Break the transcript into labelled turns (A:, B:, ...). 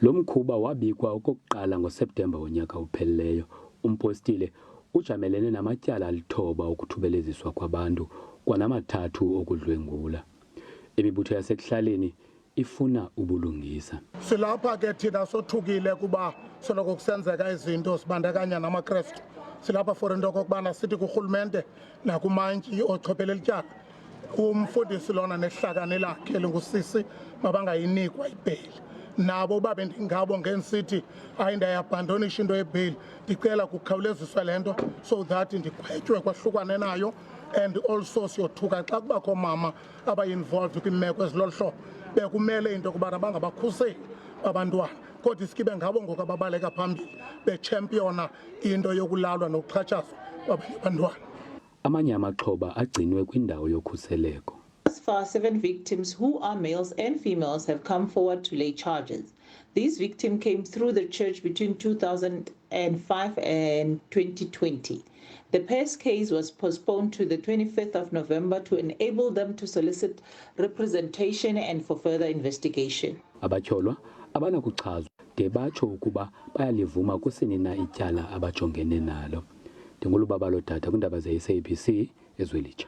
A: Lo mkhuba wabikwa okokuqala ngoSeptemba wonyaka ophelileyo. Umpostile ujamelene namatyala alithoba okuthubeleziswa kwabantu kwanamathathu okudlwengula. Imibutho yasekuhlaleni ifuna ubulungisa.
B: Silapha ke thina sothukile kuba soloko kusenzeka izinto sibandakanya namaKrestu. Silapha for into okokubana sithi kurhulumente nakumantyi ochophelela ityala umfundisi lona nehlakane lakhe lingusisi mabangayinikwa ibheli. Nabo babe ndingabo ngensithi ayindayabhandonisha into yebheli, ndicela kukhawuleziswa le nto so that ndigwetywe kwahlukane nayo. And also siyothuka xa kubakho mama aba-involved kwimeko ezilolu hlobo bekumele into yokubana bangabakhuseli abantwana kodwa isikibe ngabo ngoku ababaleka phambili bechampiona into yokulalwa nokuxhatshazwa kwabanye abantwana.
A: Amanye amaxhoba agcinwe kwindawo yokhuseleko.
C: Thus far, 7 victims who are males and females have come forward to lay charges. These victims came through the church between 2005 and 2020. The pair's case was postponed to the 25th of November to enable them to solicit representation and for further investigation.
A: Abatyholwa abanakuchazwa de batsho ukuba bayalivuma kusini na ityala abajongene nalo. Ndingulubabalo Dada kwiindaba ze-SABC eZwelitsha.